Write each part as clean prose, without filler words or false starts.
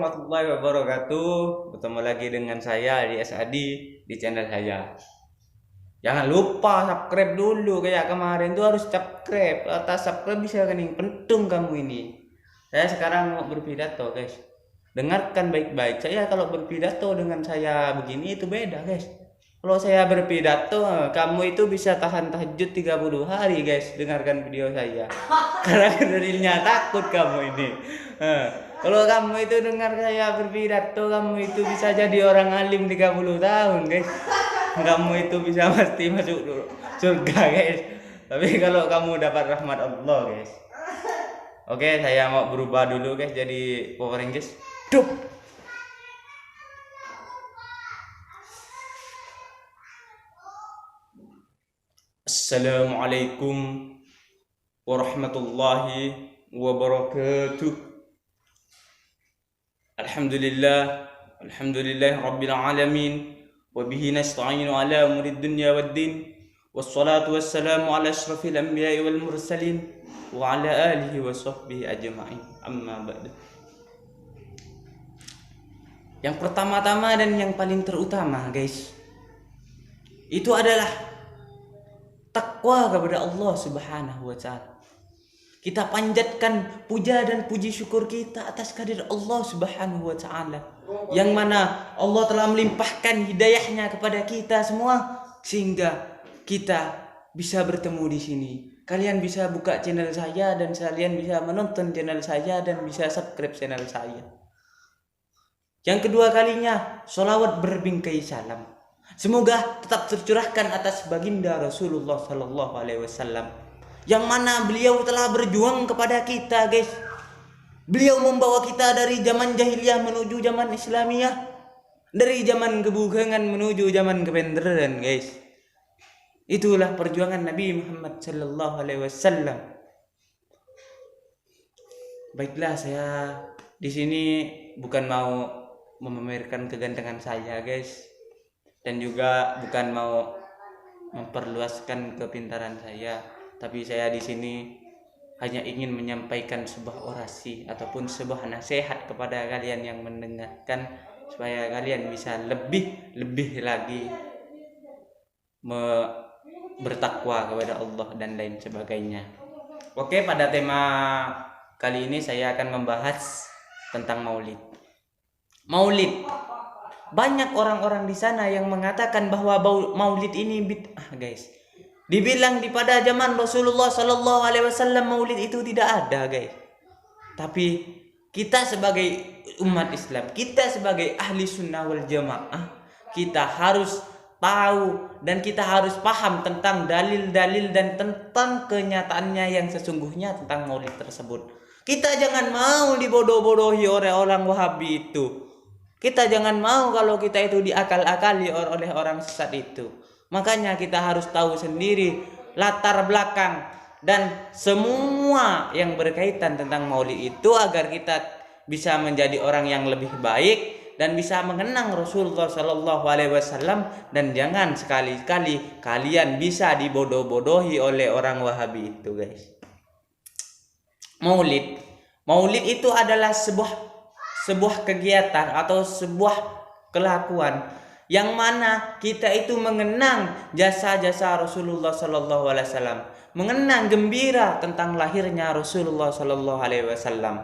warahmatullahi wabarakatuh. Bertemu lagi dengan saya di Adi di channel saya. Jangan lupa subscribe dulu, kayak kemarin tuh harus subscribe. Atas subscribe bisa kening pentung kamu ini. Saya sekarang mau berpidato, guys. Dengarkan baik-baik. Saya kalau berpidato dengan saya begini itu beda, guys. Kalau saya berpidato, kamu itu bisa tahan tahajud 30 hari, guys. Dengarkan video saya. Karena dirinya takut kamu ini. Kalau kamu itu dengar saya berpidato, kamu itu bisa jadi orang alim 30 tahun, guys. Kamu itu bisa pasti masuk surga, guys. Tapi kalau kamu dapat rahmat Allah, guys. Oke, saya mau berubah dulu, guys, jadi Power Rangers. Dup. Assalamualaikum warahmatullahi wabarakatuh. Alhamdulillah rabbil alamin. Wabihi nasta'inu ala umurid dunya waddin. Wassalatu wassalamu ala ashrafil anbiya'i wal mursalin. Wa ala alihi wa sahbihi ajma'in. Amma ba'du. Yang pertama-tama dan yang paling terutama, guys, itu adalah takwa kepada Allah Subhanahu wa ta'ala. Kita panjatkan puja dan puji syukur kita atas kehadirat Allah Subhanahu wa ta'ala, yang mana Allah telah melimpahkan hidayahnya kepada kita semua sehingga kita bisa bertemu di sini. Kalian bisa buka channel saya dan kalian bisa menonton channel saya dan bisa subscribe channel saya. Yang kedua kalinya, sholawat berbingkai salam semoga tetap tercurahkan atas baginda Rasulullah Sallallahu Alaihi Wasallam, yang mana beliau telah berjuang kepada kita, guys. Beliau membawa kita dari zaman jahiliyah menuju zaman Islamiyah, dari zaman kebugangan menuju zaman kebenaran, guys. Itulah perjuangan Nabi Muhammad Sallallahu Alaihi Wasallam. Baiklah, saya di sini bukan mau memamerkan kegantengan saya, guys, dan juga bukan mau memperluaskan kepintaran saya, tapi saya di sini hanya ingin menyampaikan sebuah orasi ataupun sebuah nasihat kepada kalian yang mendengarkan, supaya kalian bisa lebih lagi bertakwa kepada Allah dan lain sebagainya. Oke, pada tema kali ini saya akan membahas tentang maulid. Maulid. Banyak orang-orang di sana yang mengatakan bahwa maulid ini bid'ah, guys. Dibilang di pada zaman Rasulullah Sallallahu Alaihi Wasallam maulid itu tidak ada, guys. Tapi kita sebagai umat Islam, kita sebagai ahli sunnah wal jamaah, kita harus tahu dan kita harus paham tentang dalil-dalil dan tentang kenyataannya yang sesungguhnya tentang maulid tersebut. Kita jangan mau dibodoh-bodohi oleh orang Wahabi itu. Kita jangan mau kalau kita itu diakal-akali oleh orang sesat itu. Makanya kita harus tahu sendiri latar belakang dan semua yang berkaitan tentang maulid itu, agar kita bisa menjadi orang yang lebih baik dan bisa mengenang Rasulullah Sallallahu Alaihi Wasallam. Dan jangan sekali-kali kalian bisa dibodoh-bodohi oleh orang Wahabi itu, guys. Maulid itu adalah sebuah kegiatan atau sebuah kelakuan yang mana kita itu mengenang jasa-jasa Rasulullah Sallallahu Alaihi Wasallam, mengenang gembira tentang lahirnya Rasulullah Sallallahu Alaihi Wasallam.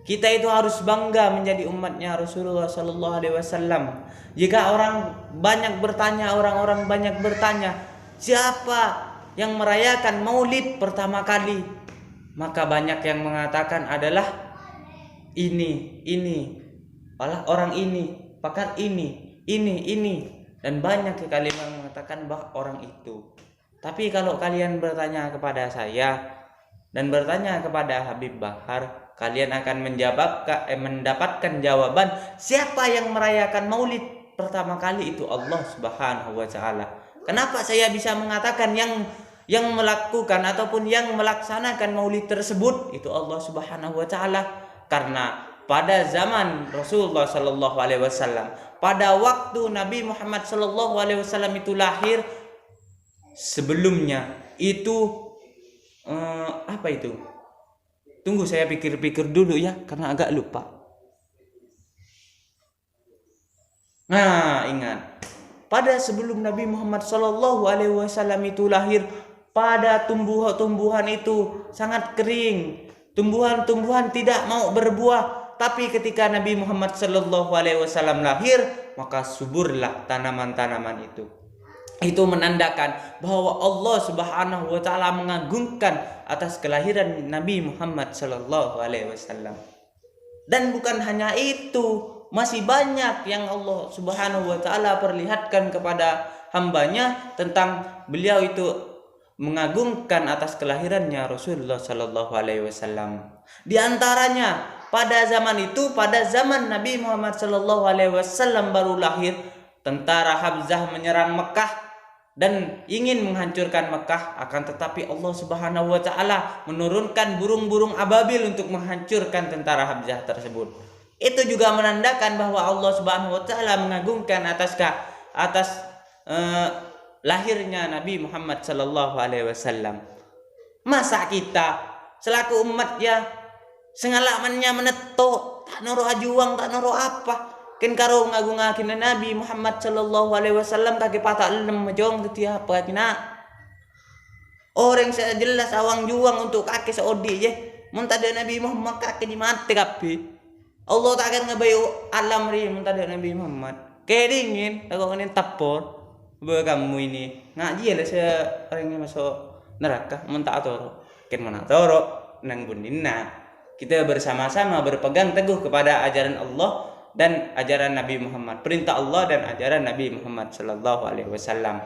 Kita itu harus bangga menjadi umatnya Rasulullah Sallallahu Alaihi Wasallam. Jika orang banyak bertanya, siapa yang merayakan maulid pertama kali, maka banyak yang mengatakan adalah ini, orang ini, pakar ini, dan banyak sekali yang mengatakan bahwa orang itu. Tapi kalau kalian bertanya kepada saya dan bertanya kepada Habib Bahar, kalian akan mendapatkan jawaban siapa yang merayakan maulid pertama kali itu Allah Subhanahu wa ta'ala. Kenapa saya bisa mengatakan yang melakukan ataupun yang melaksanakan maulid tersebut itu Allah Subhanahu wa ta'ala? Karena pada zaman Rasulullah Sallallahu Alaihi Wasallam, pada waktu Nabi Muhammad Sallallahu Alaihi Wasallam itu lahir, sebelumnya itu apa itu? Tunggu, saya pikir-pikir dulu ya, karena agak lupa. Nah, ingat. Pada sebelum Nabi Muhammad Shallallahu Alaihi Wasallam itu lahir, pada tumbuhan itu sangat kering, tumbuhan-tumbuhan tidak mau berbuah. Tapi ketika Nabi Muhammad Shallallahu Alaihi Wasallam lahir, maka suburlah tanaman-tanaman itu. Itu menandakan bahwa Allah Subhanahu wa taala mengagungkan atas kelahiran Nabi Muhammad sallallahu alaihi wasallam. Dan bukan hanya itu, masih banyak yang Allah Subhanahu wa taala perlihatkan kepada hambanya tentang beliau itu mengagungkan atas kelahirannya Rasulullah sallallahu alaihi wasallam. Di antaranya pada zaman itu, pada zaman Nabi Muhammad sallallahu alaihi wasallam baru lahir, tentara Hamzah menyerang Mekah dan ingin menghancurkan Mekah, akan tetapi Allah Subhanahu wa taala menurunkan burung-burung ababil untuk menghancurkan tentara Hamzah tersebut. Itu juga menandakan bahwa Allah Subhanahu wa taala mengagungkan atas lahirnya Nabi Muhammad sallallahu alaihi wasallam. Masa kita selaku umat ya sengalamannya menetok, tak noro ajuang, tak noro apa. Ken karo ngagung-ngakin Nabi Muhammad sallallahu alaihi wasallam kaki patak lem majong ketiap apa kina. Orang saya jelas awang juang untuk kaki seodi je. Mun tada Nabi Muhammad kaki di mati kapi. Allah tak akan ngebayu alam ri mun tada Nabi Muhammad. Kedingin aku ngene tapor. Be kamu ini ngaji lah saya orangnya masuk neraka mun tak atoro. Ken mana atoro nang bundina. Kita bersama-sama berpegang teguh kepada ajaran Allah dan ajaran Nabi Muhammad, perintah Allah dan ajaran Nabi Muhammad sallallahu alaihi wasallam.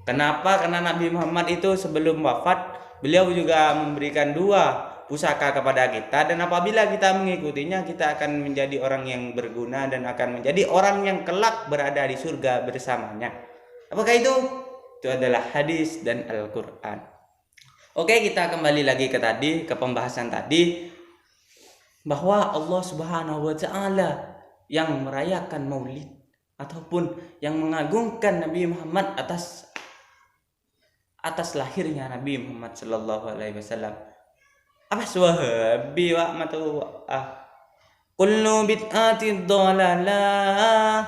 Kenapa? Karena Nabi Muhammad itu sebelum wafat beliau juga memberikan 2 pusaka kepada kita, dan apabila kita mengikutinya kita akan menjadi orang yang berguna dan akan menjadi orang yang kelak berada di surga bersamanya. Apakah itu? Itu adalah hadis dan Al-Qur'an. Oke, kita kembali lagi ke pembahasan tadi, bahwa Allah Subhanahu wa taala yang merayakan Maulid ataupun yang mengagungkan Nabi Muhammad atas lahirnya Nabi Muhammad sallallahu alaihi wasallam. Apa Wahabi wa matu kullu bid'atin dhalalah,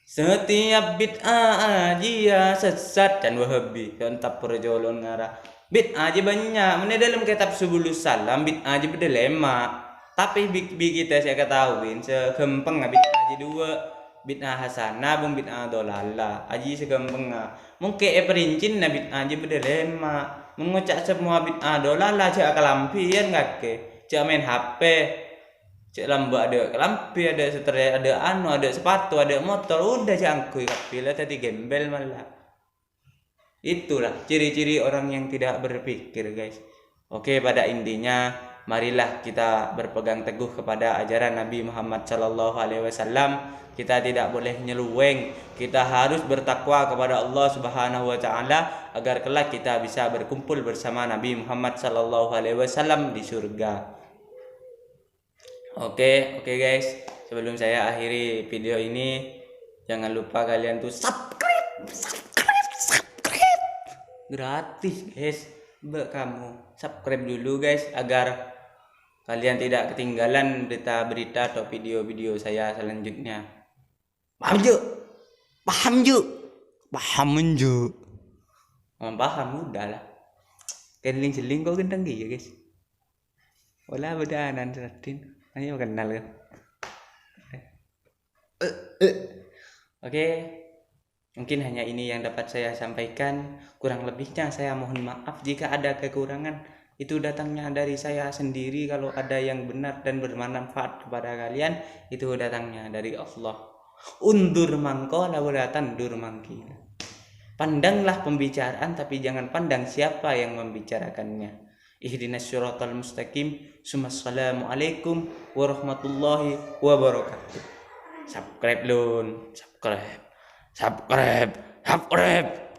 setiap bid'ah ajia sesat, dan Wahabi entap perjolon ngara. Bid'ah aja banyak. Mana dalam kitab Subulus Salam bid'ah aja beda lema. Tapi kita saya ketahuin segempeng bid'ah aja 2. Bid'ah hasanah bung bid'ah dolala. Aji segempeng. Mungkin perincin na bid'ah aja beda lema. Mengucap semua bid'ah dolala cak kelampian ngake. Cak main HP. Cak lamba ada kelampi, ada seterai, ada ada sepatu, ada motor, udah jangkui kapila tadi gembel malah. Itulah ciri-ciri orang yang tidak berpikir, guys. Oke, pada intinya marilah kita berpegang teguh kepada ajaran Nabi Muhammad sallallahu alaihi wasallam. Kita tidak boleh nyeluweng. Kita harus bertakwa kepada Allah Subhanahu wa taala agar kelak kita bisa berkumpul bersama Nabi Muhammad sallallahu alaihi wasallam di surga. Oke guys. Sebelum saya akhiri video ini, jangan lupa kalian tuh subscribe. Gratis, guys. Kamu subscribe dulu, guys, agar kalian tidak ketinggalan berita-berita atau video-video saya selanjutnya. Paham ju? Paham udah lah. Keling-keling kok gendeng gitu, guys. Wala badanan seratin. Ayo kenal kan. Oke. Mungkin hanya ini yang dapat saya sampaikan. Kurang lebihnya saya mohon maaf jika ada kekurangan. Itu datangnya dari saya sendiri. Kalau ada yang benar dan bermanfaat kepada kalian, itu datangnya dari Allah. Undur mangkola wala tandur mangkila. Pandanglah pembicaraan, tapi jangan pandang siapa yang membicarakannya. Ihdinas siratal mustaqim. Assalamualaikum warahmatullahi wabarakatuh. Subscribe lun. Subscribe.